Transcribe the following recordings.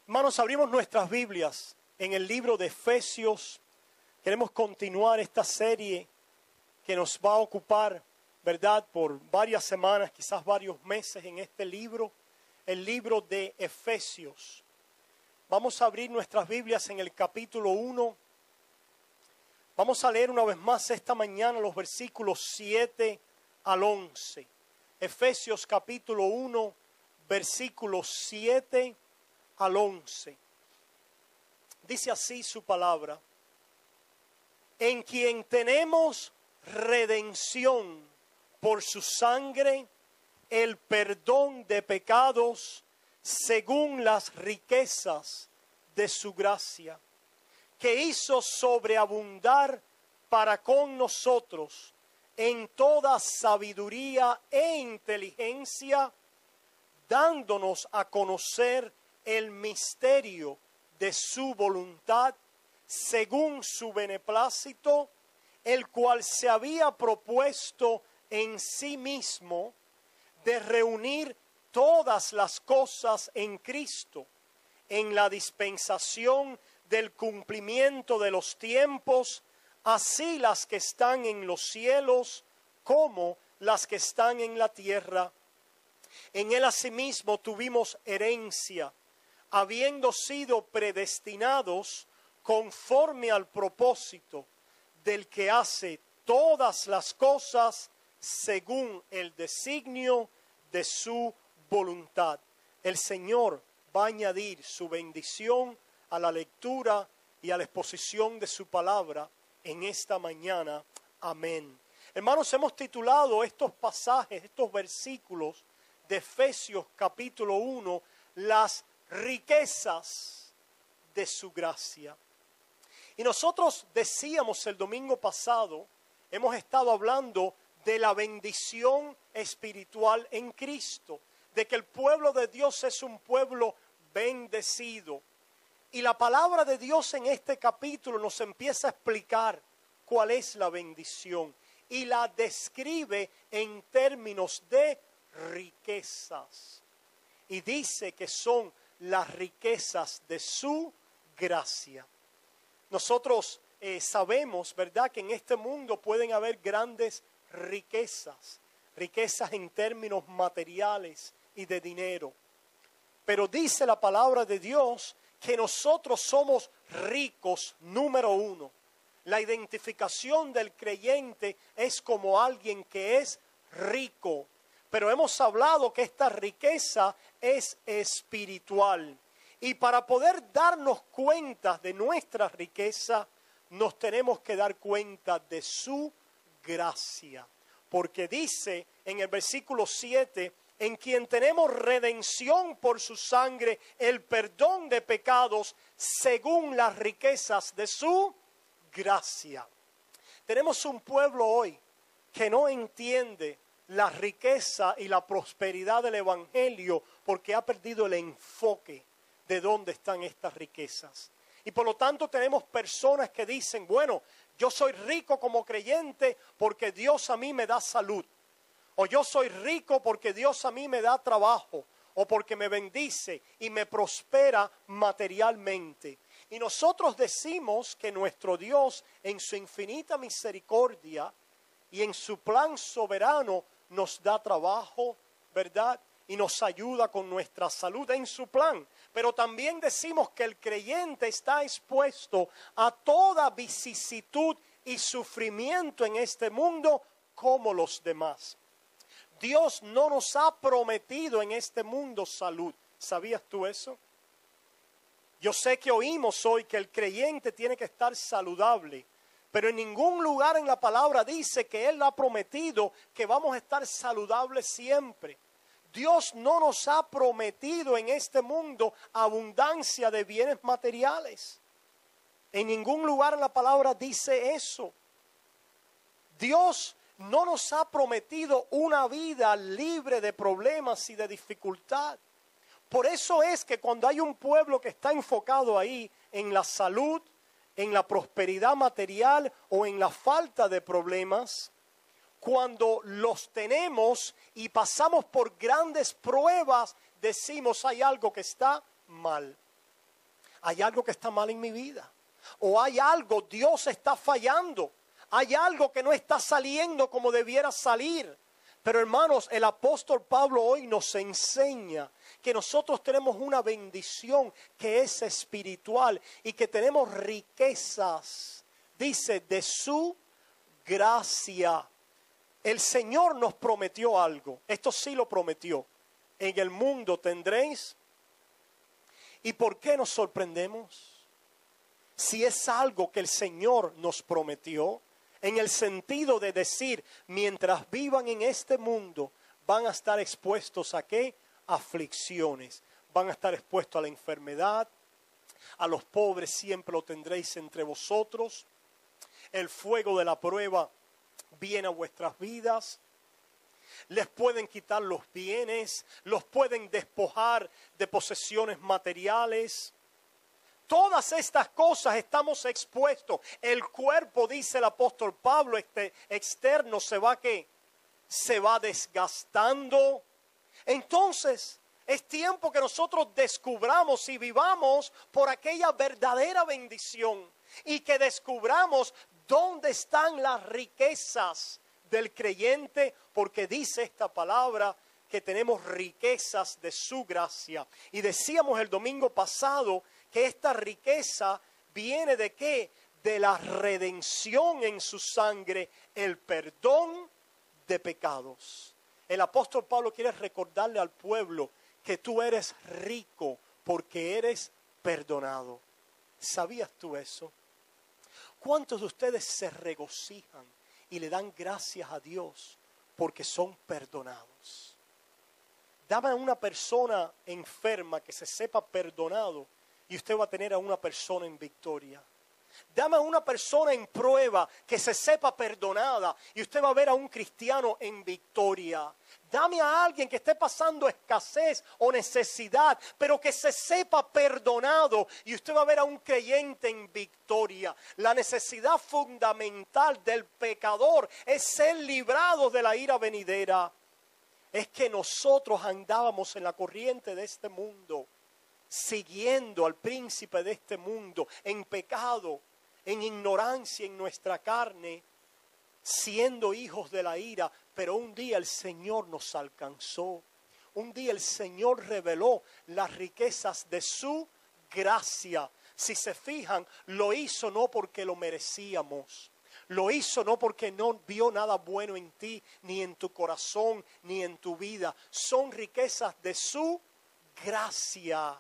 Hermanos, abrimos nuestras Biblias en el libro de Efesios. Queremos continuar esta serie que nos va a ocupar, ¿verdad?, por varias semanas, quizás varios meses en este libro, el libro de Efesios. Vamos a abrir nuestras Biblias en el capítulo 1. Vamos a leer una vez más esta mañana los versículos 7 al 11. Efesios capítulo 1, versículos 7 al 11. Dice así su palabra: en quien tenemos redención por su sangre, el perdón de pecados, según las riquezas de su gracia, que hizo sobreabundar para con nosotros en toda sabiduría e inteligencia, dándonos a conocer el misterio de su voluntad, según su beneplácito, el cual se había propuesto en sí mismo de reunir todas las cosas en Cristo, en la dispensación del cumplimiento de los tiempos, así las que están en los cielos como las que están en la tierra. En él asimismo tuvimos herencia, habiendo sido predestinados conforme al propósito del que hace todas las cosas según el designio de su voluntad. El Señor va a añadir su bendición a la lectura y a la exposición de su palabra en esta mañana. Amén. Hermanos, hemos titulado estos pasajes, estos versículos de Efesios capítulo 1, las riquezas de su gracia. Y nosotros decíamos el domingo pasado, hemos estado hablando de la bendición espiritual en Cristo, de que el pueblo de Dios es un pueblo bendecido. Y la palabra de Dios en este capítulo nos empieza a explicar cuál es la bendición y la describe en términos de riquezas. Y dice que son las riquezas de su gracia. Nosotros sabemos, ¿verdad?, que en este mundo pueden haber grandes riquezas, riquezas en términos materiales y de dinero. Pero dice la palabra de Dios que nosotros somos ricos, número uno. La identificación del creyente es como alguien que es rico. Pero hemos hablado que esta riqueza es espiritual. Y para poder darnos cuenta de nuestra riqueza, nos tenemos que dar cuenta de su gracia. Porque dice en el versículo 7, en quien tenemos redención por su sangre, el perdón de pecados, según las riquezas de su gracia. Tenemos un pueblo hoy que no entiende la riqueza y la prosperidad del evangelio porque ha perdido el enfoque de dónde están estas riquezas. Y por lo tanto tenemos personas que dicen, bueno, yo soy rico como creyente porque Dios a mí me da salud. O yo soy rico porque Dios a mí me da trabajo. O porque me bendice y me prospera materialmente. Y nosotros decimos que nuestro Dios en su infinita misericordia y en su plan soberano nos da trabajo, ¿verdad? Y nos ayuda con nuestra salud en su plan. Pero también decimos que el creyente está expuesto a toda vicisitud y sufrimiento en este mundo como los demás. Dios no nos ha prometido en este mundo salud. ¿Sabías tú eso? Yo sé que oímos hoy que el creyente tiene que estar saludable. Pero en ningún lugar en la palabra dice que Él ha prometido que vamos a estar saludables siempre. Dios no nos ha prometido en este mundo abundancia de bienes materiales. En ningún lugar en la palabra dice eso. Dios no nos ha prometido una vida libre de problemas y de dificultad. Por eso es que cuando hay un pueblo que está enfocado ahí en la salud, en la prosperidad material o en la falta de problemas, cuando los tenemos y pasamos por grandes pruebas, decimos hay algo que está mal. hay algo que está mal en mi vida. O hay algo, Dios está fallando. Hay algo que no está saliendo como debiera salir. Pero hermanos, el apóstol Pablo hoy nos enseña que nosotros tenemos una bendición que es espiritual y que tenemos riquezas, dice, de su gracia. El Señor nos prometió algo, esto sí lo prometió. En el mundo tendréis. ¿Y por qué nos sorprendemos? Si es algo que el Señor nos prometió, en el sentido de decir, mientras vivan en este mundo, van a estar expuestos ¿a qué? Aflicciones. Van a estar expuestos a la enfermedad. A los pobres siempre lo tendréis entre vosotros. El fuego de la prueba viene a vuestras vidas. Les pueden quitar los bienes, los pueden despojar de posesiones materiales. Todas estas cosas estamos expuestos. El cuerpo, dice el apóstol Pablo, externo se va desgastando. Entonces, es tiempo que nosotros descubramos y vivamos por aquella verdadera bendición y que descubramos dónde están las riquezas del creyente, porque dice esta palabra que tenemos riquezas de su gracia. Y decíamos el domingo pasado que esta riqueza viene ¿de qué? De la redención en su sangre, el perdón de pecados. El apóstol Pablo quiere recordarle al pueblo que tú eres rico porque eres perdonado. ¿Sabías tú eso? ¿Cuántos de ustedes se regocijan y le dan gracias a Dios porque son perdonados? Dame a una persona enferma que se sepa perdonado y usted va a tener a una persona en victoria. Dame a una persona en prueba que se sepa perdonada y usted va a ver a un cristiano en victoria. Dame a alguien que esté pasando escasez o necesidad, pero que se sepa perdonado y usted va a ver a un creyente en victoria. La necesidad fundamental del pecador es ser librado de la ira venidera. Es que nosotros andábamos en la corriente de este mundo, siguiendo al príncipe de este mundo, en pecado, en ignorancia en nuestra carne, siendo hijos de la ira. Pero un día el Señor nos alcanzó. Un día el Señor reveló las riquezas de su gracia. Si se fijan, lo hizo no porque lo merecíamos. Lo hizo no porque no vio nada bueno en ti, ni en tu corazón, ni en tu vida. Son riquezas de su gracia.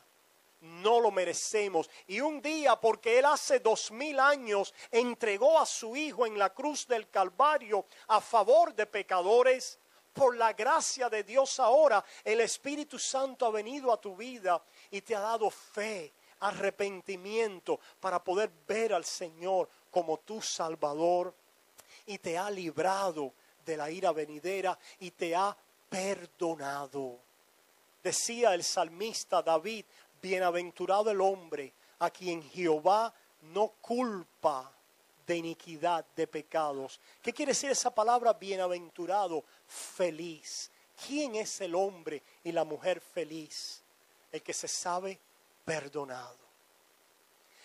No lo merecemos. Y un día, porque Él hace 2000 años entregó a su Hijo en la cruz del Calvario a favor de pecadores, por la gracia de Dios ahora el Espíritu Santo ha venido a tu vida y te ha dado fe, arrepentimiento para poder ver al Señor como tu Salvador, y te ha librado de la ira venidera y te ha perdonado. Decía el salmista David: bienaventurado el hombre a quien Jehová no culpa de iniquidad, de pecados. ¿Qué quiere decir esa palabra bienaventurado? Feliz. ¿Quién es el hombre y la mujer feliz? El que se sabe perdonado.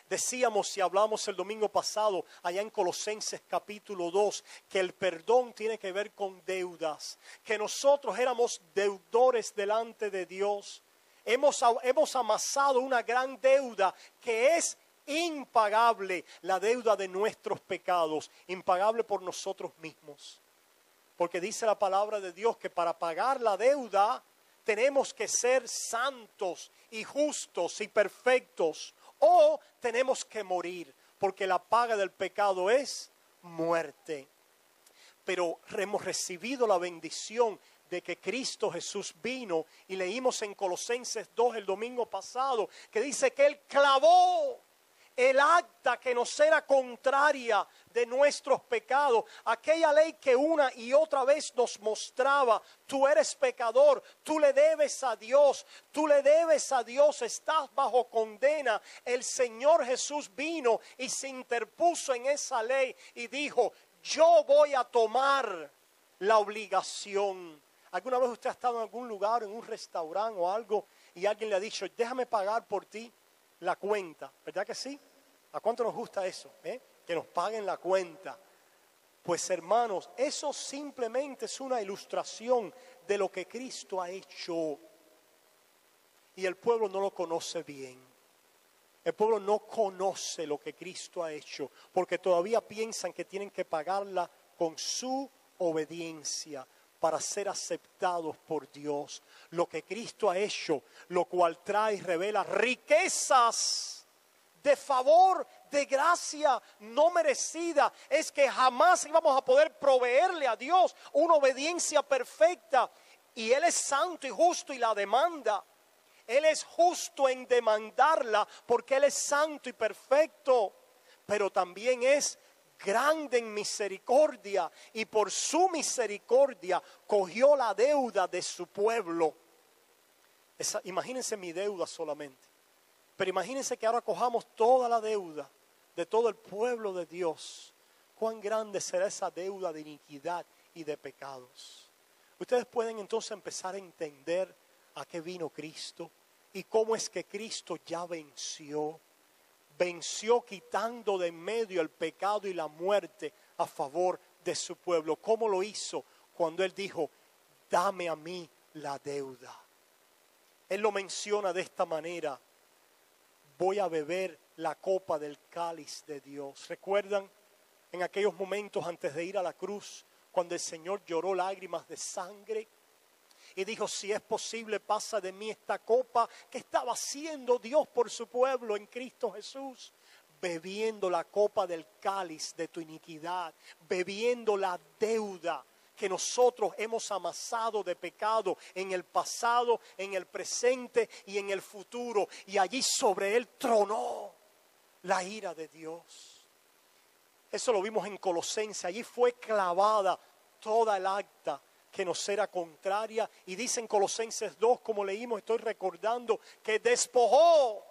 Decíamos y hablamos el domingo pasado allá en Colosenses capítulo 2 que el perdón tiene que ver con deudas, que nosotros éramos deudores delante de Dios. Hemos amasado una gran deuda que es impagable, la deuda de nuestros pecados, impagable por nosotros mismos. Porque dice la palabra de Dios que para pagar la deuda tenemos que ser santos y justos y perfectos, o tenemos que morir, porque la paga del pecado es muerte. Pero hemos recibido la bendición de que Cristo Jesús vino, y leímos en Colosenses 2 el domingo pasado, que dice que Él clavó el acta que nos era contraria de nuestros pecados, aquella ley que una y otra vez nos mostraba: tú eres pecador, tú le debes a Dios, estás bajo condena. El Señor Jesús vino y se interpuso en esa ley y dijo: yo voy a tomar la obligación. ¿Alguna vez usted ha estado en algún lugar, en un restaurante o algo, y alguien le ha dicho: déjame pagar por ti? la cuenta, ¿verdad que sí? ¿A cuánto nos gusta eso? Que nos paguen la cuenta. Pues hermanos, eso simplemente es una ilustración de lo que Cristo ha hecho. Y el pueblo no lo conoce bien. El pueblo no conoce lo que Cristo ha hecho, porque todavía piensan que tienen que pagarla con su obediencia para ser aceptados por Dios. Lo que Cristo ha hecho, lo cual trae y revela riquezas de favor, de gracia no merecida, es que jamás íbamos a poder proveerle a Dios una obediencia perfecta. Y Él es santo y justo y la demanda. Él es justo en demandarla porque Él es santo y perfecto, pero también es grande en misericordia y por su misericordia cogió la deuda de su pueblo. Imagínense mi deuda solamente, pero imagínense que ahora cojamos toda la deuda de todo el pueblo de Dios. ¿Cuán grande será esa deuda de iniquidad y de pecados? Ustedes pueden entonces empezar a entender a qué vino Cristo y cómo es que Cristo ya venció quitando de en medio el pecado y la muerte a favor de su pueblo. ¿Cómo lo hizo? Cuando Él dijo, dame a mí la deuda. Él lo menciona de esta manera: voy a beber la copa del cáliz de Dios. ¿Recuerdan en aquellos momentos antes de ir a la cruz, cuando el Señor lloró lágrimas de sangre y dijo, si es posible, pasa de mí esta copa? ¿Qué estaba haciendo Dios por su pueblo en Cristo Jesús? Bebiendo la copa del cáliz de tu iniquidad, bebiendo la deuda que nosotros hemos amasado de pecado en el pasado, en el presente y en el futuro. Y allí sobre Él tronó la ira de Dios. Eso lo vimos en Colosenses. Allí fue clavada toda el acta que nos era contraria, y dice en Colosenses 2, como leímos, estoy recordando, que despojó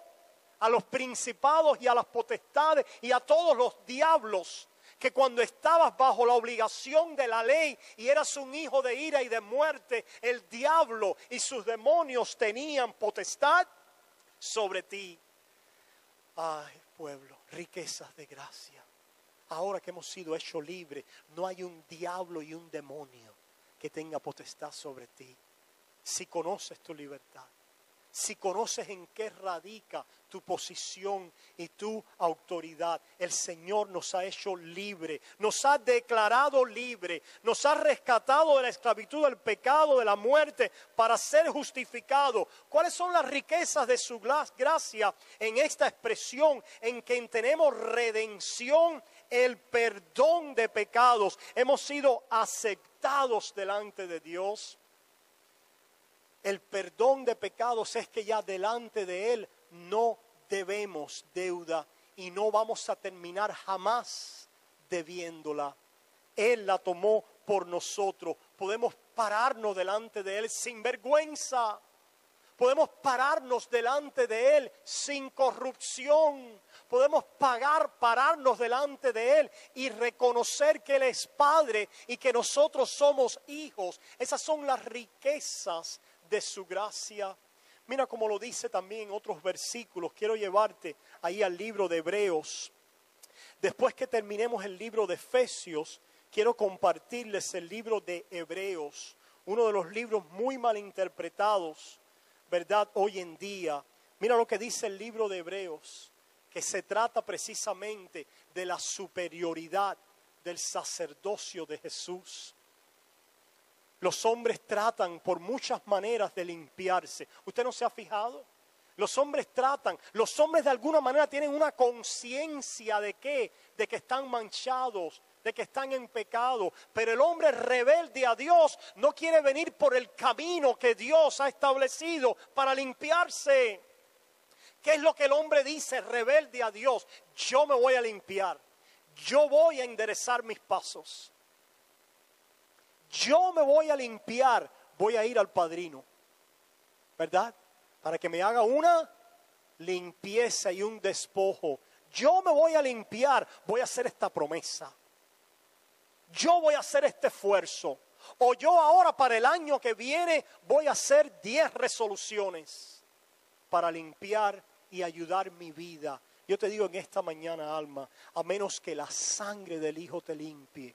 a los principados y a las potestades y a todos los diablos, que cuando estabas bajo la obligación de la ley y eras un hijo de ira y de muerte, el diablo y sus demonios tenían potestad sobre ti. Ay, pueblo, riquezas de gracia. Ahora que hemos sido hechos libres, no hay un diablo y un demonio que tenga potestad sobre ti. Si conoces tu libertad, si conoces en qué radica tu posición y tu autoridad, el Señor nos ha hecho libre, nos ha declarado libre, nos ha rescatado de la esclavitud, del pecado, de la muerte, para ser justificado. ¿Cuáles son las riquezas de su gracia en esta expresión en que tenemos redención, el perdón de pecados? Hemos sido aceptados delante de Dios. El perdón de pecados es que ya delante de Él no debemos deuda y no vamos a terminar jamás debiéndola. Él la tomó por nosotros. Podemos pararnos delante de Él sin vergüenza. Podemos pararnos delante de Él sin corrupción. Podemos pararnos delante de Él y reconocer que Él es Padre y que nosotros somos hijos. Esas son las riquezas de su gracia. Mira cómo lo dice también en otros versículos. Quiero llevarte ahí al libro de Hebreos. Después que terminemos el libro de Efesios, quiero compartirles el libro de Hebreos, uno de los libros muy mal interpretados, ¿verdad? Hoy en día. Mira lo que dice el libro de Hebreos, que se trata precisamente de la superioridad del sacerdocio de Jesús. Los hombres tratan por muchas maneras de limpiarse. ¿Usted no se ha fijado? Los hombres de alguna manera tienen una conciencia de qué, de que están manchados, de que están en pecado. Pero el hombre rebelde a Dios no quiere venir por el camino que Dios ha establecido para limpiarse. ¿Qué es lo que el hombre dice rebelde a Dios? Yo me voy a limpiar. Yo voy a enderezar mis pasos. Yo me voy a limpiar, voy a ir al padrino, ¿verdad? Para que me haga una limpieza y un despojo. Yo me voy a limpiar, voy a hacer esta promesa. Yo voy a hacer este esfuerzo. O yo ahora para el año que viene voy a hacer 10 resoluciones para limpiar y ayudar mi vida. Yo te digo en esta mañana, alma, a menos que la sangre del Hijo te limpie,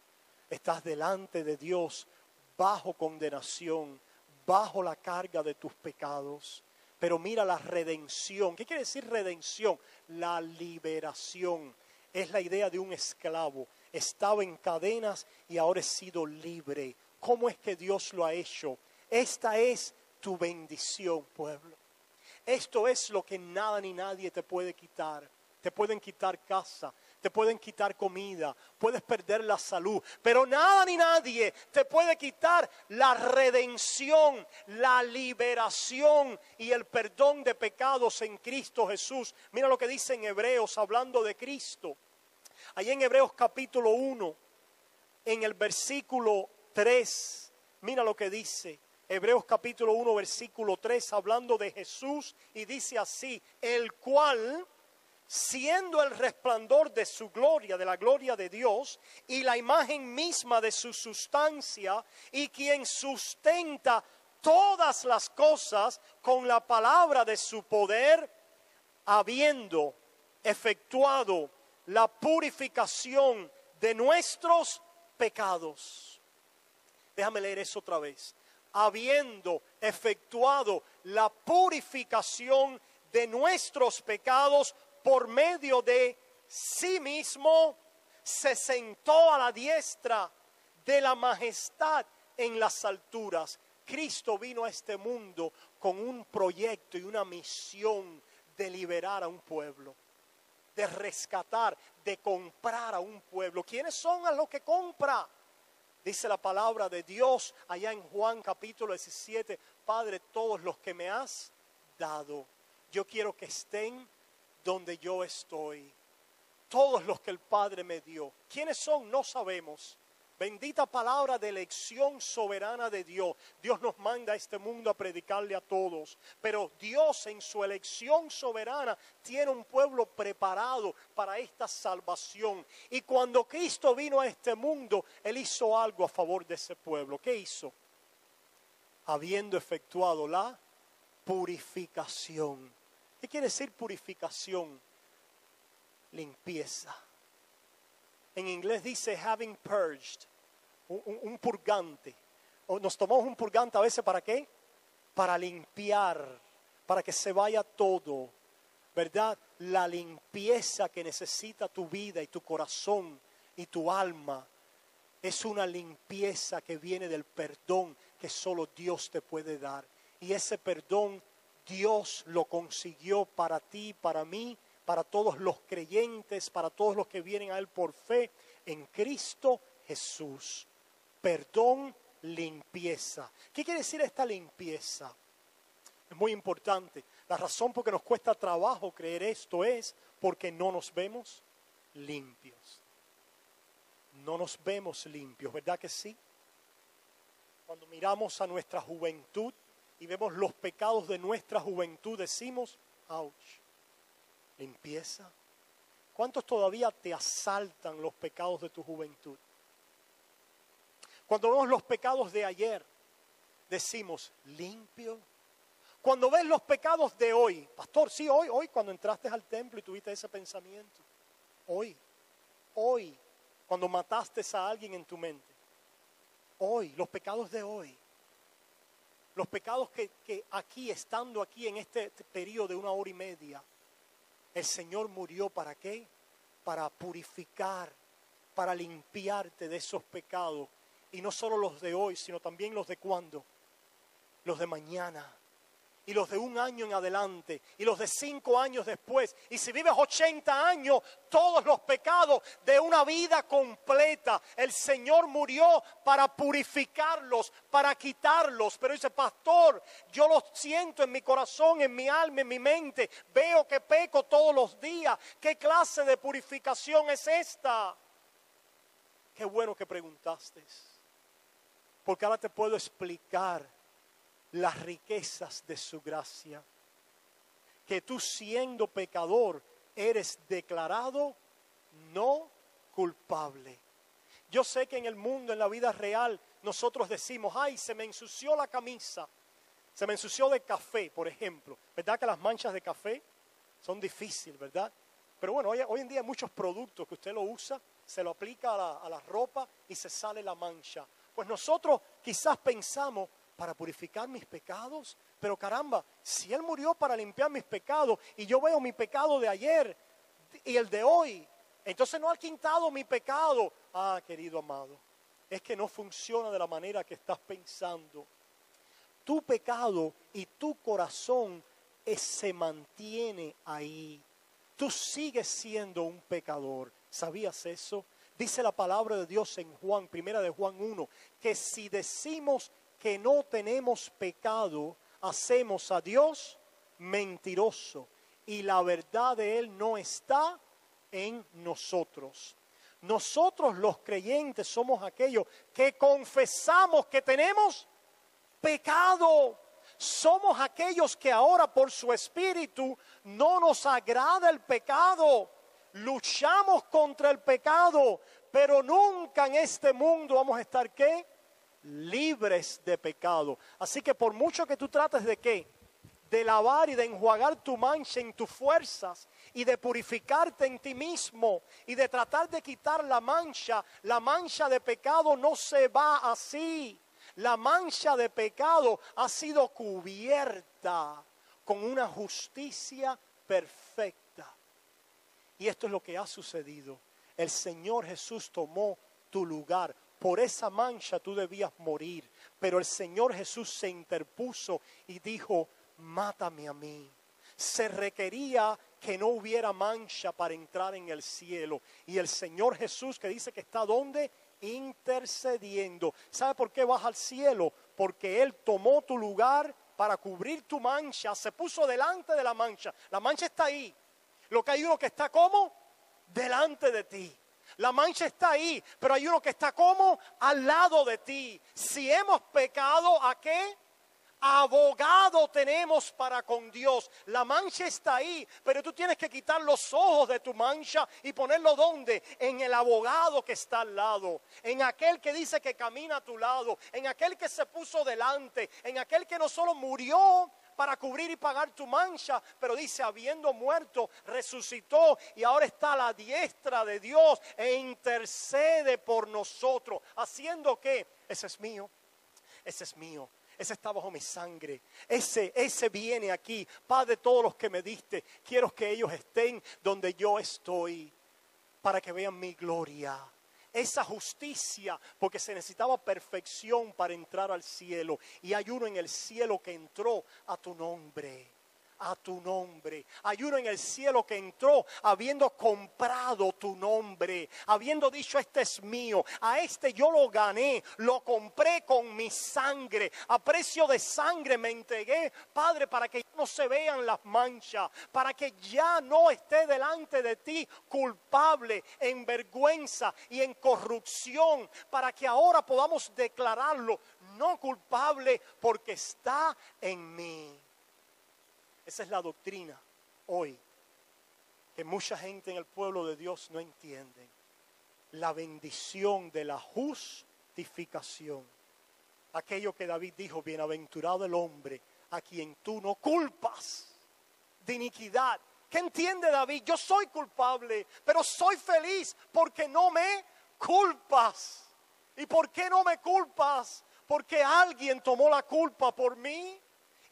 estás delante de Dios bajo condenación, bajo la carga de tus pecados. Pero mira la redención. ¿Qué quiere decir redención? La liberación. Es la idea de un esclavo. Estaba en cadenas y ahora he sido libre. ¿Cómo es que Dios lo ha hecho? Esta es tu bendición, pueblo. Esto es lo que nada ni nadie te puede quitar. Te pueden quitar casa, te pueden quitar comida, puedes perder la salud, pero nada ni nadie te puede quitar la redención, la liberación y el perdón de pecados en Cristo Jesús. Mira lo que dice en Hebreos, hablando de Cristo. Allí en Hebreos capítulo 1, en el versículo 3, mira lo que dice. Hebreos capítulo 1, versículo 3, hablando de Jesús, y dice así: el cual, siendo el resplandor de su gloria, de la gloria de Dios, y la imagen misma de su sustancia, y quien sustenta todas las cosas con la palabra de su poder, habiendo efectuado la purificación de nuestros pecados. Déjame leer eso otra vez. Habiendo efectuado la purificación de nuestros pecados por medio de sí mismo, se sentó a la diestra de la majestad en las alturas. Cristo vino a este mundo con un proyecto y una misión de liberar a un pueblo, de rescatar, de comprar a un pueblo. ¿Quiénes son a los que compra? Dice la palabra de Dios allá en Juan capítulo 17, Padre, todos los que me has dado, yo quiero que estén donde yo estoy. Todos los que el Padre me dio. ¿Quiénes son? No sabemos. Bendita palabra de elección soberana de Dios. Dios nos manda a este mundo a predicarle a todos. Pero Dios en su elección soberana tiene un pueblo preparado para esta salvación. Y cuando Cristo vino a este mundo, Él hizo algo a favor de ese pueblo. ¿Qué hizo? Habiendo efectuado la purificación. ¿Qué quiere decir purificación? Limpieza. En inglés dice having purged, un purgante. O nos tomamos un purgante a veces ¿para qué? Para limpiar, para que se vaya todo, ¿verdad? La limpieza que necesita tu vida y tu corazón y tu alma es una limpieza que viene del perdón que solo Dios te puede dar. Y ese perdón Dios lo consiguió para ti, para mí, para todos los creyentes, para todos los que vienen a Él por fe en Cristo Jesús. Perdón, limpieza. ¿Qué quiere decir esta limpieza? Es muy importante. La razón por que nos cuesta trabajo creer esto es porque no nos vemos limpios. No nos vemos limpios, ¿verdad que sí? Cuando miramos a nuestra juventud y vemos los pecados de nuestra juventud, decimos, ouch. Limpieza. ¿Cuántos todavía te asaltan los pecados de tu juventud? Cuando vemos los pecados de ayer, decimos, limpio. Cuando ves los pecados de hoy, pastor, sí, hoy cuando entraste al templo y tuviste ese pensamiento. Hoy, cuando mataste a alguien en tu mente. Hoy, los pecados de hoy. Los pecados que aquí, estando aquí en este periodo de 1 hora y media, el Señor murió ¿para qué? Para purificar, para limpiarte de esos pecados. Y no solo los de hoy, sino también los de ¿cuándo? Los de mañana. Y los de 1 año en adelante. Y los de 5 años después. Y si vives 80 años, todos los pecados de una vida completa. El Señor murió para purificarlos, para quitarlos. Pero dice, pastor, yo lo siento en mi corazón, en mi alma, en mi mente. Veo que peco todos los días. ¿Qué clase de purificación es esta? Qué bueno que preguntaste. Porque ahora te puedo explicar las riquezas de su gracia. Que tú siendo pecador eres declarado no culpable. Yo sé que en el mundo, en la vida real, nosotros decimos, ay, se me ensució la camisa. Se me ensució de café, por ejemplo. ¿Verdad que las manchas de café son difíciles, ¿verdad? Pero bueno, hoy en día hay muchos productos que usted lo usa, se lo aplica a la ropa y se sale la mancha. Pues nosotros quizás pensamos, para purificar mis pecados, pero caramba, si Él murió para limpiar mis pecados y yo veo mi pecado de ayer y el de hoy, entonces no ha quitado mi pecado. Ah, querido amado, es que no funciona de la manera que estás pensando. Tu pecado y tu corazón se mantiene ahí. Tú sigues siendo un pecador. ¿Sabías eso? Dice la palabra de Dios en Juan, primera de Juan 1, que si decimos que no tenemos pecado, hacemos a Dios mentiroso y la verdad de Él no está en nosotros. Nosotros los creyentes somos aquellos que confesamos que tenemos pecado. Somos aquellos que ahora por su espíritu no nos agrada el pecado. Luchamos contra el pecado, pero nunca en este mundo vamos a estar ¿qué? Libres de pecado. Así que por mucho que tú trates de ¿qué? De lavar y de enjuagar tu mancha en tus fuerzas y de purificarte en ti mismo y de tratar de quitar la mancha de pecado no se va así. La mancha de pecado ha sido cubierta con una justicia perfecta. Y esto es lo que ha sucedido. El Señor Jesús tomó tu lugar. Por esa mancha tú debías morir. Pero el Señor Jesús se interpuso y dijo, mátame a mí. Se requería que no hubiera mancha para entrar en el cielo. Y el Señor Jesús, que dice que está ¿dónde? Intercediendo. ¿Sabe por qué vas al cielo? Porque Él tomó tu lugar para cubrir tu mancha. Se puso delante de la mancha. La mancha está ahí. Lo que hay uno que está ¿cómo? Delante de ti. La mancha está ahí, pero hay uno que está ¿cómo? Al lado de ti. Si hemos pecado, ¿a qué? Abogado tenemos para con Dios. La mancha está ahí, pero tú tienes que quitar los ojos de tu mancha y ponerlo ¿dónde? En el abogado que está al lado, en aquel que dice que camina a tu lado, en aquel que se puso delante, en aquel que no solo murió para cubrir y pagar tu mancha, pero dice, habiendo muerto, resucitó y ahora está a la diestra de Dios e intercede por nosotros. ¿Haciendo qué? Ese es mío, ese es mío. Ese está bajo mi sangre. Ese viene aquí. Padre, todos los que me diste, quiero que ellos estén donde yo estoy para que vean mi gloria. Esa justicia, porque se necesitaba perfección para entrar al cielo. Y hay uno en el cielo que entró a tu nombre. A tu nombre. Hay uno en el cielo que entró habiendo comprado tu nombre, habiendo dicho este es mío, a este yo lo gané, lo compré con mi sangre, a precio de sangre me entregué, Padre, para que no se vean las manchas, para que ya no esté delante de ti culpable, en vergüenza y en corrupción, para que ahora podamos declararlo no culpable porque está en mí. Esa es la doctrina hoy que mucha gente en el pueblo de Dios no entiende. La bendición de la justificación. Aquello que David dijo, bienaventurado el hombre a quien tú no culpas de iniquidad. ¿Qué entiende David? Yo soy culpable, pero soy feliz porque no me culpas. ¿Y por qué no me culpas? Porque alguien tomó la culpa por mí.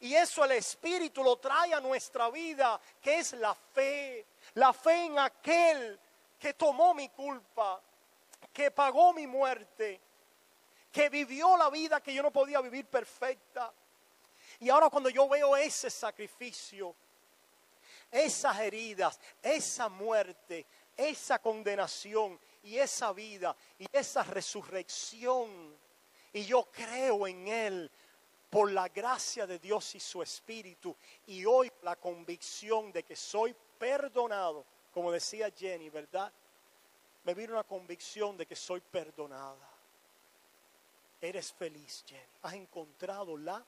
Y eso el Espíritu lo trae a nuestra vida, que es la fe. La fe en aquel que tomó mi culpa, que pagó mi muerte, que vivió la vida que yo no podía vivir perfecta. Y ahora cuando yo veo ese sacrificio, esas heridas, esa muerte, esa condenación y esa vida y esa resurrección, y yo creo en Él, por la gracia de Dios y su Espíritu, y hoy la convicción de que soy perdonado, como decía Jenny, ¿verdad? Me vino una convicción de que soy perdonada. Eres feliz, Jenny. Has encontrado la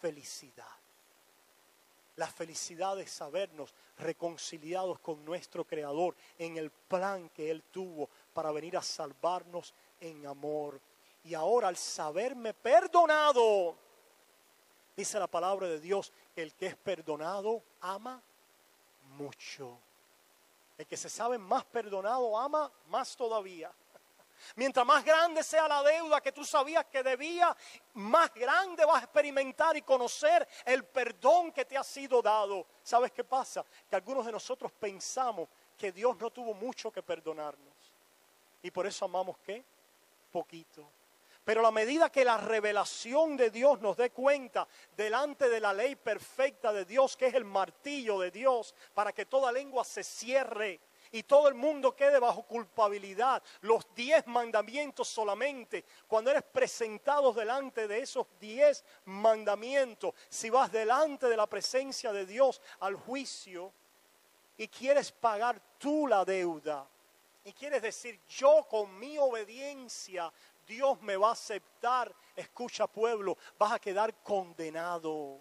felicidad. La felicidad de sabernos reconciliados con nuestro Creador en el plan que Él tuvo para venir a salvarnos en amor. Y ahora al saberme perdonado, dice la palabra de Dios que el que es perdonado ama mucho. El que se sabe más perdonado ama más todavía. Mientras más grande sea la deuda que tú sabías que debía, más grande vas a experimentar y conocer el perdón que te ha sido dado. ¿Sabes qué pasa? Que algunos de nosotros pensamos que Dios no tuvo mucho que perdonarnos. Y por eso amamos, ¿qué? Poquito. Pero a la medida que la revelación de Dios nos dé cuenta delante de la ley perfecta de Dios, que es el martillo de Dios, para que toda lengua se cierre y todo el mundo quede bajo culpabilidad, los 10 mandamientos solamente, cuando eres presentado delante de esos 10 mandamientos, si vas delante de la presencia de Dios al juicio y quieres pagar tú la deuda, y quieres decir, yo con mi obediencia, Dios me va a aceptar, escucha pueblo, vas a quedar condenado.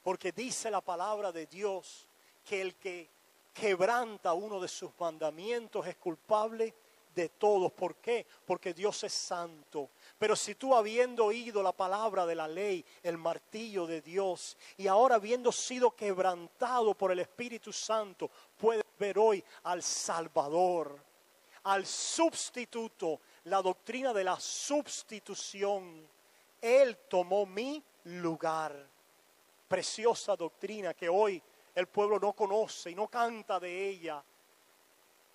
Porque dice la palabra de Dios que el que quebranta uno de sus mandamientos es culpable de todos. ¿Por qué? Porque Dios es santo. Pero si tú habiendo oído la palabra de la ley, el martillo de Dios, y ahora habiendo sido quebrantado por el Espíritu Santo, puedes ver hoy al Salvador, al sustituto, la doctrina de la sustitución. Él tomó mi lugar. Preciosa doctrina que hoy el pueblo no conoce y no canta de ella.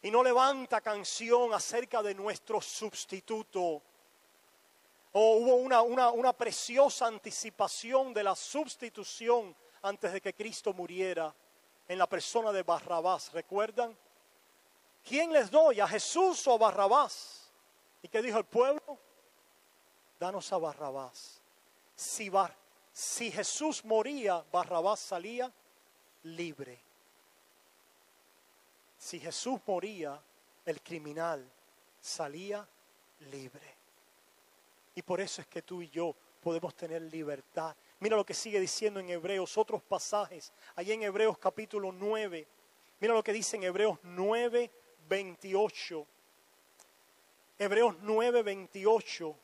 Y no levanta canción acerca de nuestro sustituto. Hubo una preciosa anticipación de la sustitución antes de que Cristo muriera en la persona de Barrabás. ¿Recuerdan? ¿Quién les doy? ¿A Jesús o a Barrabás? ¿Y qué dijo el pueblo? Danos a Barrabás. Si Jesús moría, Barrabás salía libre. Si Jesús moría, el criminal salía libre. Y por eso es que tú y yo podemos tener libertad. Mira lo que sigue diciendo en Hebreos, otros pasajes. Allí en Hebreos capítulo 9. Mira lo que dice en Hebreos 9, 28. Hebreos 9, 28.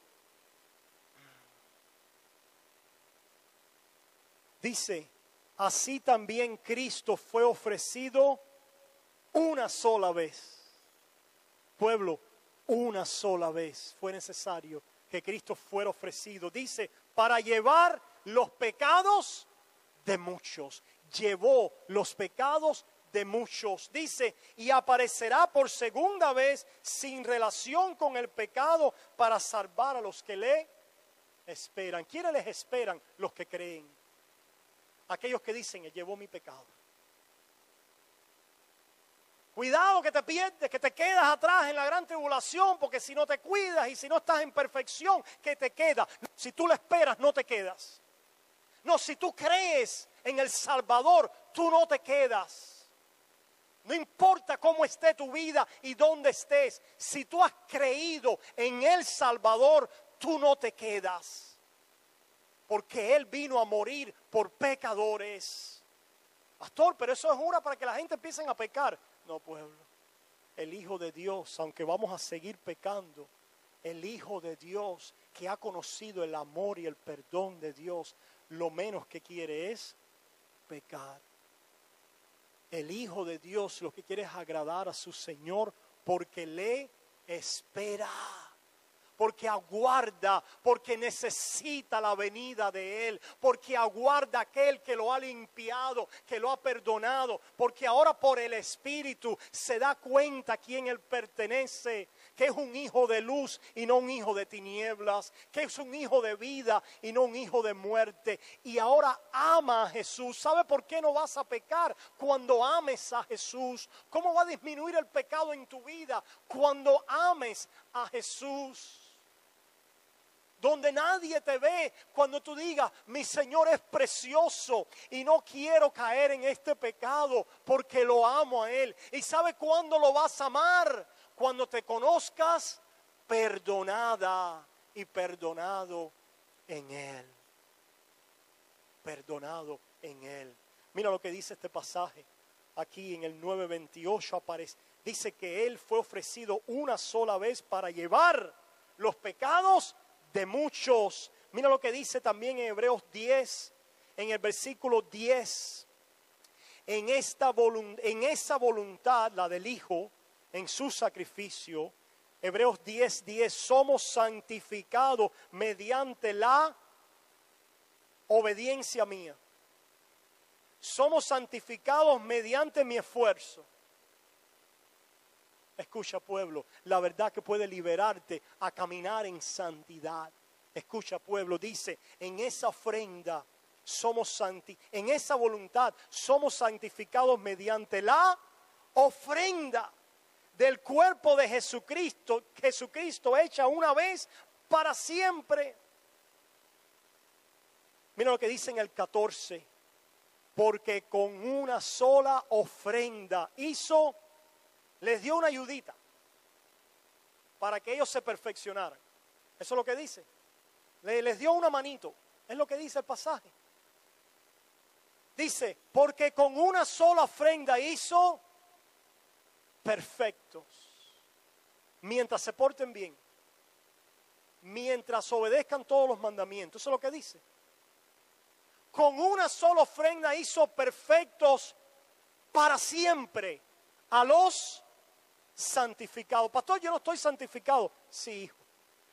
Dice, así también Cristo fue ofrecido una sola vez. Pueblo, una sola vez fue necesario que Cristo fuera ofrecido. Dice, para llevar los pecados de muchos. Llevó los pecados de muchos. Dice, y aparecerá por segunda vez sin relación con el pecado para salvar a los que le esperan. ¿Quiénes les esperan? Los que creen. Aquellos que dicen, Él llevó mi pecado. Cuidado que te pierdes, que te quedas atrás en la gran tribulación, porque si no te cuidas y si no estás en perfección, ¿qué te queda? Si tú lo esperas, no te quedas. No, si tú crees en el Salvador, tú no te quedas. No importa cómo esté tu vida y dónde estés, si tú has creído en el Salvador, tú no te quedas. Porque Él vino a morir por pecadores. Pastor, pero eso es una para que la gente empiece a pecar. No, pueblo. El Hijo de Dios, aunque vamos a seguir pecando, el Hijo de Dios que ha conocido el amor y el perdón de Dios, lo menos que quiere es pecar. El Hijo de Dios lo que quiere es agradar a su Señor porque le espera. Porque aguarda, porque necesita la venida de Él, porque aguarda a aquel que lo ha limpiado, que lo ha perdonado, porque ahora por el Espíritu se da cuenta a quién Él pertenece, que es un hijo de luz y no un hijo de tinieblas, que es un hijo de vida y no un hijo de muerte, y ahora ama a Jesús. ¿Sabe por qué no vas a pecar? Cuando ames a Jesús. ¿Cómo va a disminuir el pecado en tu vida? Cuando ames a Jesús. Donde nadie te ve, cuando tú digas, mi Señor es precioso y no quiero caer en este pecado porque lo amo a Él. ¿Y sabe cuándo lo vas a amar? Cuando te conozcas perdonada y perdonado en Él. Perdonado en Él. Mira lo que dice este pasaje. Aquí en el 9:28 aparece. Dice que Él fue ofrecido una sola vez para llevar los pecados de muchos. Mira lo que dice también en Hebreos 10, en el versículo 10. en esa voluntad, la del Hijo, en su sacrificio, Hebreos 10:10, somos santificados mediante la obediencia mía. Somos santificados mediante mi esfuerzo. Escucha, pueblo, la verdad que puede liberarte a caminar en santidad. Escucha, pueblo, dice, en esa ofrenda en esa voluntad somos santificados mediante la ofrenda del cuerpo de Jesucristo, Jesucristo hecha una vez para siempre. Mira lo que dice en el 14, porque con una sola ofrenda les dio una ayudita para que ellos se perfeccionaran. Eso es lo que dice. Les dio una manito, es lo que dice el pasaje. Dice, porque con una sola ofrenda hizo perfectos, mientras se porten bien, mientras obedezcan todos los mandamientos. Eso es lo que dice. Con una sola ofrenda hizo perfectos para siempre a los santificados. Pastor, yo no estoy santificado. Sí, hijo.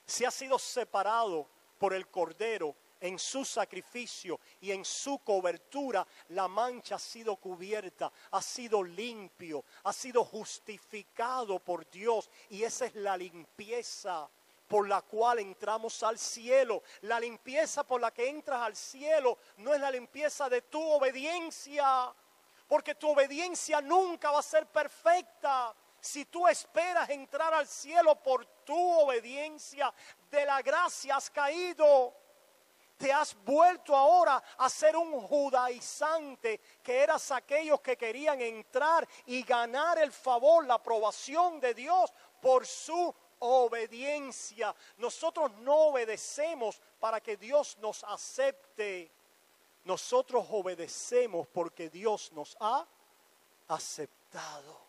Si has sido separado por el Cordero en su sacrificio y en su cobertura, la mancha ha sido cubierta, ha sido limpio, ha sido justificado por Dios. Y esa es la limpieza por la cual entramos al cielo. La limpieza por la que entras al cielo no es la limpieza de tu obediencia, porque tu obediencia nunca va a ser perfecta. Si tú esperas entrar al cielo por tu obediencia, de la gracia has caído. Te has vuelto ahora a ser un judaizante, que eras aquellos que querían entrar y ganar el favor, la aprobación de Dios por su obediencia. Nosotros no obedecemos para que Dios nos acepte. Nosotros obedecemos porque Dios nos ha aceptado.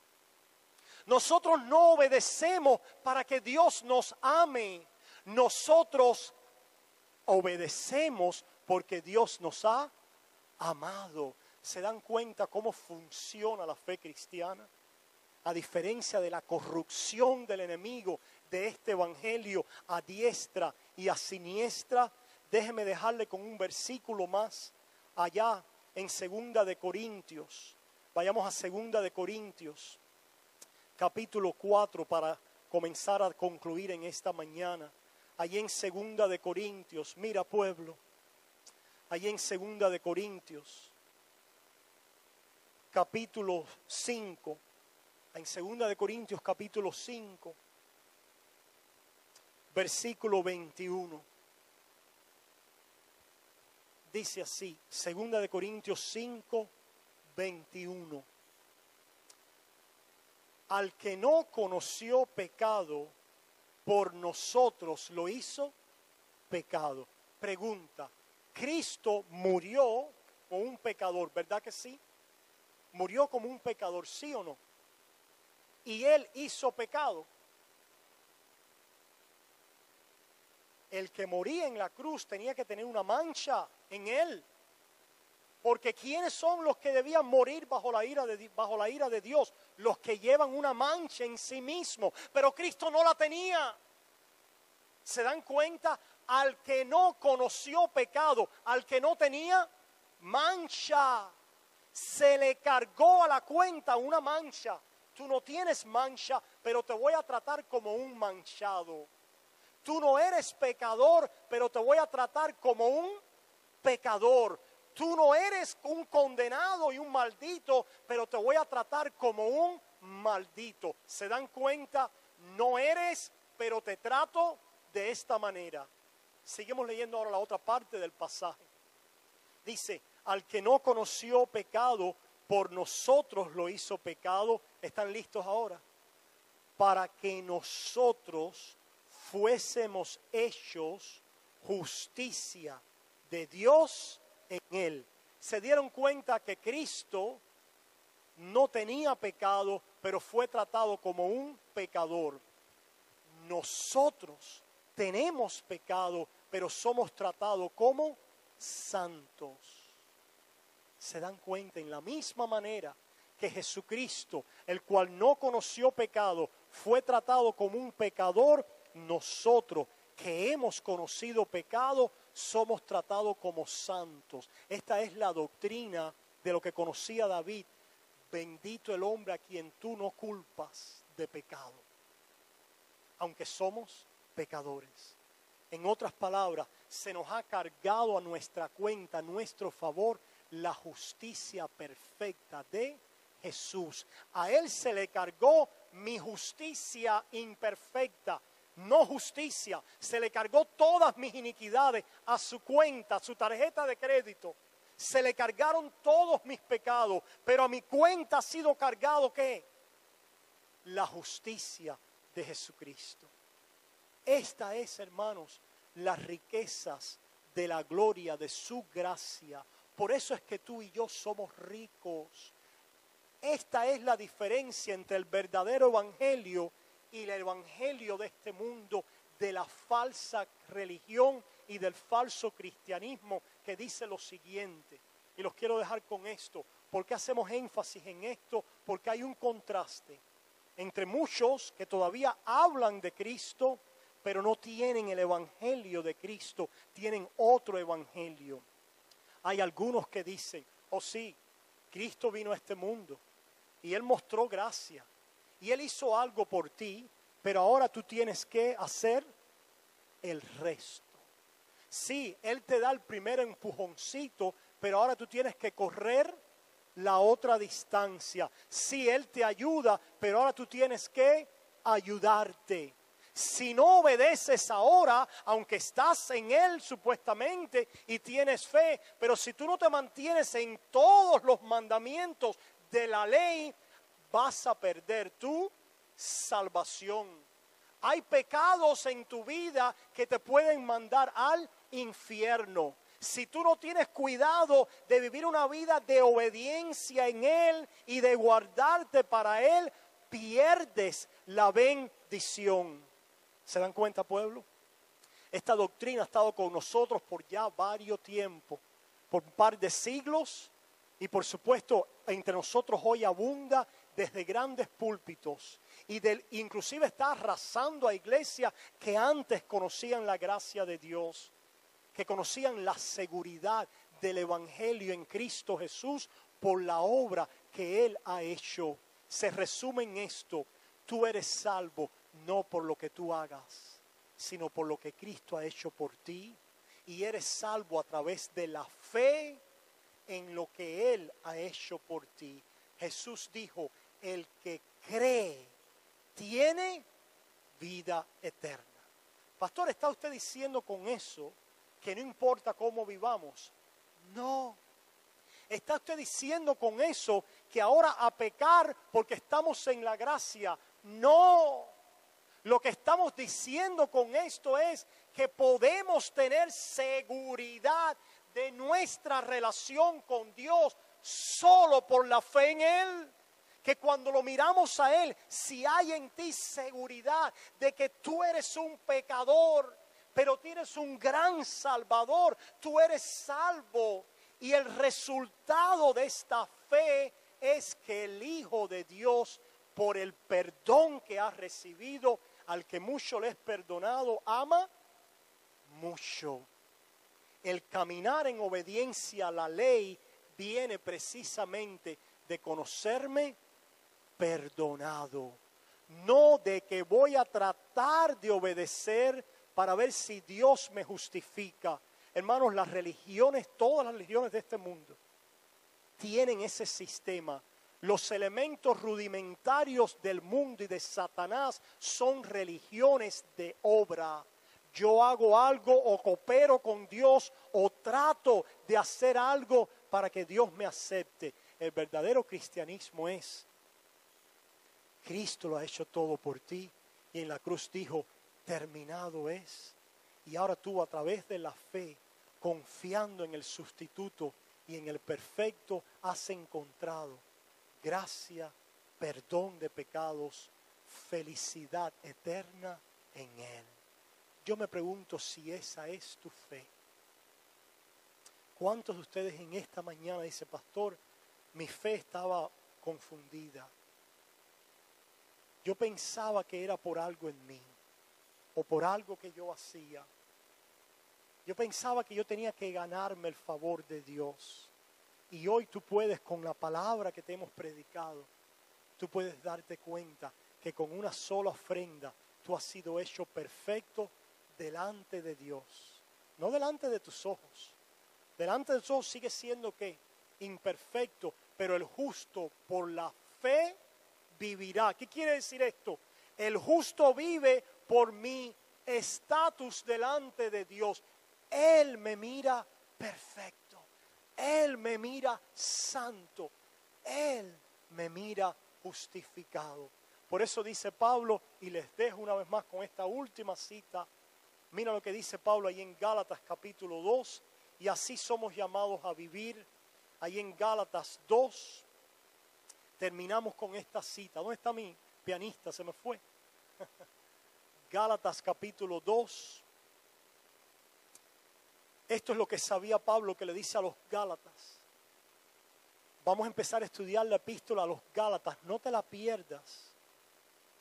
Nosotros no obedecemos para que Dios nos ame. Nosotros obedecemos porque Dios nos ha amado. ¿Se dan cuenta cómo funciona la fe cristiana? A diferencia de la corrupción del enemigo de este evangelio a diestra y a siniestra, déjeme dejarle con un versículo más allá en 2 de Corintios. Vayamos a 2 de Corintios, capítulo 4, para comenzar a concluir en esta mañana. Allí en 2 de Corintios, mira, pueblo, allí en 2 de Corintios, capítulo 5, en 2 de Corintios capítulo 5, versículo 21. Dice así, 2 de Corintios 5, 21. Al que no conoció pecado, por nosotros lo hizo pecado. Pregunta, Cristo murió como un pecador, ¿verdad que sí? Murió como un pecador, ¿sí o no? Y Él hizo pecado. El que moría en la cruz tenía que tener una mancha en Él. Porque ¿quiénes son los que debían morir bajo la ira de Dios? Los que llevan una mancha en sí mismos. Pero Cristo no la tenía. ¿Se dan cuenta? Al que no conoció pecado, al que no tenía mancha, se le cargó a la cuenta una mancha. Tú no tienes mancha, pero te voy a tratar como un manchado. Tú no eres pecador, pero te voy a tratar como un pecador. Tú no eres un condenado y un maldito, pero te voy a tratar como un maldito. ¿Se dan cuenta? No eres, pero te trato de esta manera. Seguimos leyendo ahora la otra parte del pasaje. Dice, al que no conoció pecado, por nosotros lo hizo pecado. ¿Están listos ahora? Para que nosotros fuésemos hechos justicia de Dios en Él. Se dieron cuenta que Cristo no tenía pecado, pero fue tratado como un pecador. Nosotros tenemos pecado, pero somos tratados como santos. Se dan cuenta, en la misma manera que Jesucristo, el cual no conoció pecado, fue tratado como un pecador, nosotros que hemos conocido pecado, somos tratados como santos. Esta es la doctrina de lo que conocía David. Bendito el hombre a quien tú no culpas de pecado, aunque somos pecadores. En otras palabras, se nos ha cargado a nuestra cuenta, a nuestro favor, la justicia perfecta de Jesús. A Él se le cargó mi justicia imperfecta, no justicia. Se le cargó todas mis iniquidades a su cuenta, a su tarjeta de crédito. Se le cargaron todos mis pecados, pero a mi cuenta ha sido cargado ¿qué? La justicia de Jesucristo. Esta es, hermanos, las riquezas de la gloria de su gracia. Por eso es que tú y yo somos ricos. Esta es la diferencia entre el verdadero evangelio y el evangelio de este mundo, de la falsa religión y del falso cristianismo que dice lo siguiente. Y los quiero dejar con esto. ¿Por qué hacemos énfasis en esto? Porque hay un contraste entre muchos que todavía hablan de Cristo, pero no tienen el evangelio de Cristo, tienen otro evangelio. Hay algunos que dicen, oh sí, Cristo vino a este mundo y Él mostró gracia y Él hizo algo por ti, pero ahora tú tienes que hacer el resto. Sí, Él te da el primer empujoncito, pero ahora tú tienes que correr la otra distancia. Sí, Él te ayuda, pero ahora tú tienes que ayudarte. Si no obedeces ahora, aunque estás en Él supuestamente y tienes fe, pero si tú no te mantienes en todos los mandamientos de la ley, vas a perder tu salvación. Hay pecados en tu vida que te pueden mandar al infierno. Si tú no tienes cuidado de vivir una vida de obediencia en Él y de guardarte para Él, pierdes la bendición. ¿Se dan cuenta, pueblo? Esta doctrina ha estado con nosotros por ya varios tiempos, por un par de siglos, y por supuesto entre nosotros hoy abunda desde grandes púlpitos, y inclusive está arrasando a iglesias que antes conocían la gracia de Dios, que conocían la seguridad del evangelio en Cristo Jesús por la obra que Él ha hecho. Se resume en esto: tú eres salvo no por lo que tú hagas, sino por lo que Cristo ha hecho por ti, y eres salvo a través de la fe en lo que Él ha hecho por ti. Jesús dijo: el que cree tiene vida eterna. Pastor, ¿está usted diciendo con eso que no importa cómo vivamos? No. ¿Está usted diciendo con eso que ahora a pecar porque estamos en la gracia? No. Lo que estamos diciendo con esto es que podemos tener seguridad de nuestra relación con Dios solo por la fe en Él. Que cuando lo miramos a Él, si hay en ti seguridad de que tú eres un pecador, pero tienes un gran Salvador, tú eres salvo. Y el resultado de esta fe es que el Hijo de Dios, por el perdón que ha recibido, al que mucho le es perdonado, ama mucho. El caminar en obediencia a la ley viene precisamente de conocerme perdonado, no de que voy a tratar de obedecer para ver si Dios me justifica. Hermanos, las religiones, todas las religiones de este mundo tienen ese sistema. Los elementos rudimentarios del mundo y de Satanás son religiones de obra. Yo hago algo o coopero con Dios o trato de hacer algo para que Dios me acepte. El verdadero cristianismo es: Cristo lo ha hecho todo por ti y en la cruz dijo: terminado es. Y ahora tú, a través de la fe, confiando en el sustituto y en el perfecto, has encontrado gracia, perdón de pecados, felicidad eterna en Él. Yo me pregunto si esa es tu fe. ¿Cuántos de ustedes en esta mañana dicen, pastor, mi fe estaba confundida? Yo pensaba que era por algo en mí o por algo que yo hacía. Yo pensaba que yo tenía que ganarme el favor de Dios. Y hoy tú puedes, con la palabra que te hemos predicado, tú puedes darte cuenta que con una sola ofrenda tú has sido hecho perfecto delante de Dios. No delante de tus ojos. Delante de tus ojos sigue siendo ¿qué? Imperfecto, pero el justo por la fe vivirá. ¿Qué quiere decir esto? El justo vive por mi estatus delante de Dios. Él me mira perfecto. Él me mira santo. Él me mira justificado. Por eso dice Pablo, y les dejo una vez más con esta última cita. Mira lo que dice Pablo ahí en Gálatas capítulo 2. Y así somos llamados a vivir. Ahí en Gálatas 2. Terminamos con esta cita. ¿Dónde está mi pianista? Se me fue. Gálatas capítulo 2. Esto es lo que sabía Pablo, que le dice a los Gálatas. Vamos a empezar a estudiar la epístola a los Gálatas. No te la pierdas.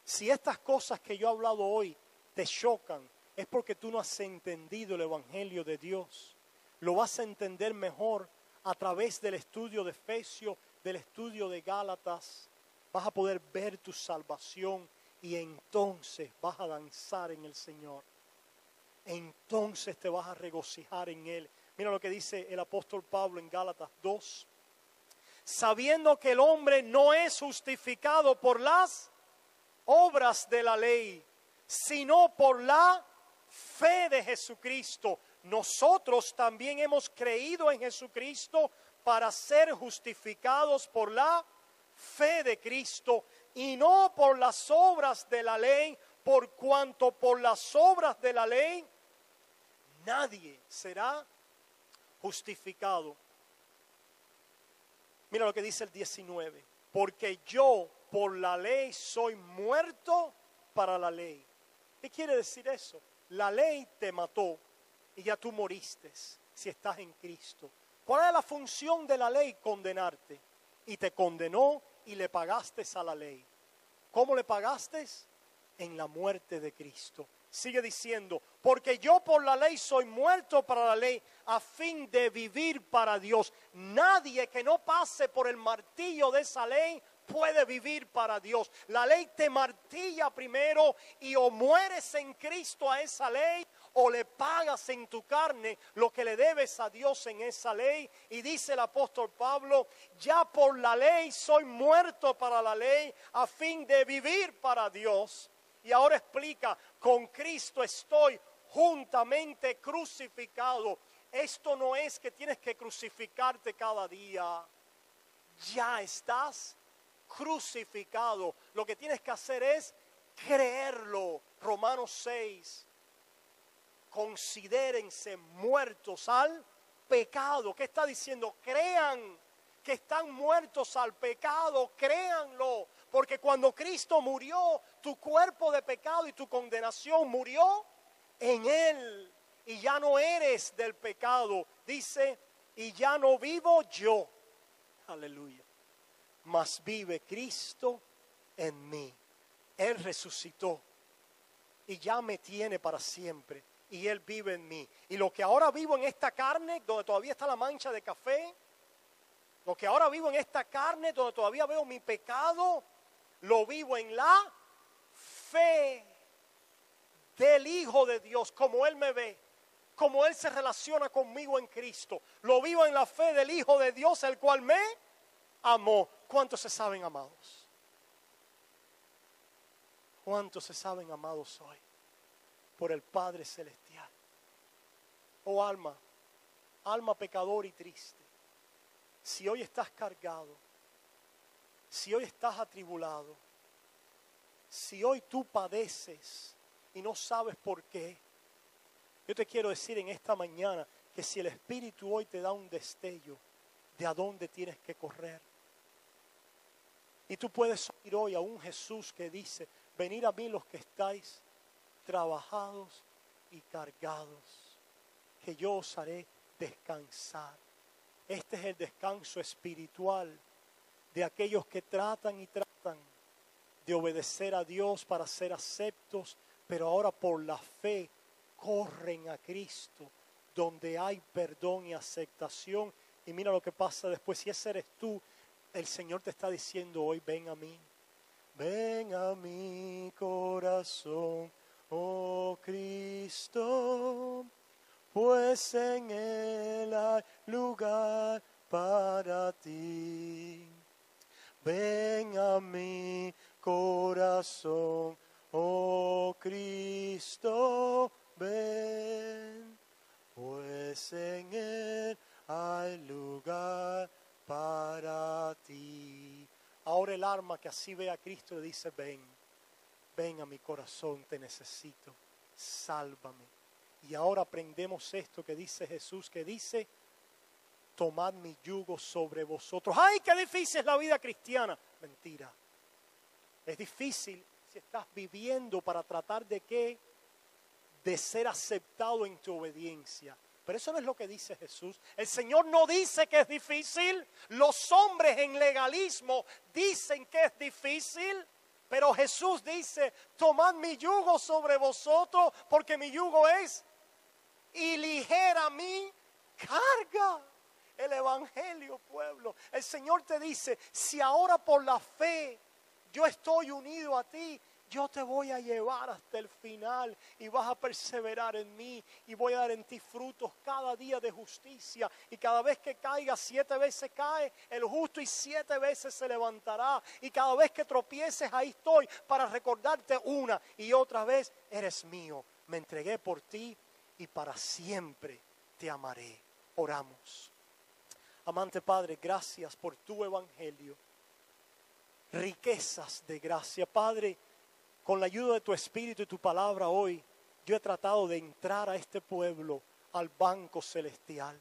Si estas cosas que yo he hablado hoy te chocan, es porque tú no has entendido el Evangelio de Dios. Lo vas a entender mejor a través del estudio de Efesios, del estudio de Gálatas. Vas a poder ver tu salvación y entonces vas a danzar en el Señor. Entonces te vas a regocijar en Él. Mira lo que dice el apóstol Pablo en Gálatas 2. Sabiendo que el hombre no es justificado por las obras de la ley, sino por la fe de Jesucristo. Nosotros también hemos creído en Jesucristo para ser justificados por la fe de Cristo y no por las obras de la ley, por cuanto por las obras de la ley nadie será justificado. Mira lo que dice el 19. Porque yo por la ley soy muerto para la ley. ¿Qué quiere decir eso? La ley te mató y ya tú moriste si estás en Cristo. ¿Cuál es la función de la ley? Condenarte. Y te condenó y le pagaste a la ley. ¿Cómo le pagaste? En la muerte de Cristo. Sigue diciendo, porque yo por la ley soy muerto para la ley, a fin de vivir para Dios. Nadie que no pase por el martillo de esa ley puede vivir para Dios. La ley te martilla primero y o mueres en Cristo a esa ley o le pagas en tu carne lo que le debes a Dios en esa ley. Y dice el apóstol Pablo, ya por la ley soy muerto para la ley a fin de vivir para Dios. Y ahora explica, con Cristo estoy juntamente crucificado. Esto no es que tienes que crucificarte cada día. Ya estás crucificado. Lo que tienes que hacer es creerlo. Romanos 6. Considérense muertos al pecado. ¿Qué está diciendo? Crean que están muertos al pecado. Créanlo. Porque cuando Cristo murió, tu cuerpo de pecado y tu condenación murió en Él. Y ya no eres del pecado. Dice, y ya no vivo yo. Aleluya. Mas vive Cristo en mí. Él resucitó. Y ya me tiene para siempre. Y Él vive en mí. Y lo que ahora vivo en esta carne, donde todavía está la mancha de café. Lo que ahora vivo en esta carne, donde todavía veo mi pecado. Lo vivo en la fe del Hijo de Dios, como Él me ve, como Él se relaciona conmigo en Cristo. Lo vivo en la fe del Hijo de Dios, el cual me amó. ¿Cuántos se saben amados? ¿Cuántos se saben amados hoy? Por el Padre Celestial. Oh alma, alma pecadora y triste. Si hoy estás cargado, si hoy estás atribulado, si hoy tú padeces y no sabes por qué, yo te quiero decir en esta mañana que si el Espíritu hoy te da un destello de a dónde tienes que correr. Y tú puedes oír hoy a un Jesús que dice, venid a mí los que estáis trabajados y cargados, que yo os haré descansar. Este es el descanso espiritual de aquellos que tratan y tratan de obedecer a Dios para ser aceptos, pero ahora por la fe corren a Cristo, donde hay perdón y aceptación. Y mira lo que pasa después. Si ese eres tú, el Señor te está diciendo hoy: ven a mí. Ven a mi corazón, oh Cristo, pues en Él hay lugar para ti. Ven a mi corazón, oh Cristo, ven, pues en Él hay lugar para ti. Ahora el alma que así ve a Cristo le dice: ven, ven a mi corazón, te necesito, sálvame. Y ahora aprendemos esto que dice Jesús, que dice: tomad mi yugo sobre vosotros. ¡Ay, qué difícil es la vida cristiana! Mentira. Es difícil si estás viviendo para tratar de qué, de ser aceptado en tu obediencia. Pero eso no es lo que dice Jesús. El Señor no dice que es difícil. Los hombres en legalismo dicen que es difícil. Pero Jesús dice: tomad mi yugo sobre vosotros, porque mi yugo es y ligera mi carga. El evangelio, pueblo. El Señor te dice: si ahora por la fe yo estoy unido a ti, yo te voy a llevar hasta el final y vas a perseverar en mí y voy a dar en ti frutos cada día de justicia. Y cada vez que caiga, 7 veces cae el justo y 7 veces se levantará. Y cada vez que tropieces, ahí estoy para recordarte una y otra vez: eres mío, me entregué por ti y para siempre te amaré. Oramos. Amante Padre, gracias por tu evangelio. Riquezas de gracia. Padre, con la ayuda de tu Espíritu y tu palabra hoy, yo he tratado de entrar a este pueblo al banco celestial,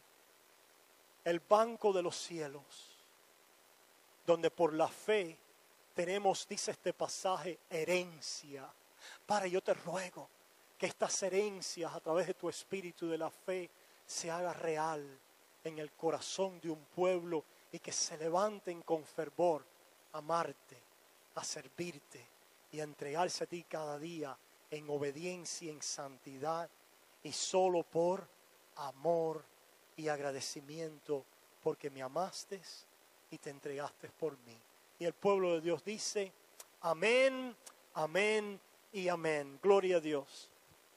el banco de los cielos, donde por la fe tenemos, dice este pasaje, herencia. Padre, yo te ruego que estas herencias a través de tu Espíritu de la fe se haga real en el corazón de un pueblo y que se levanten con fervor a amarte, a servirte y a entregarse a ti cada día en obediencia, en santidad y solo por amor y agradecimiento, porque me amaste y te entregaste por mí. Y el pueblo de Dios dice: amén, amén y amén. Gloria a Dios.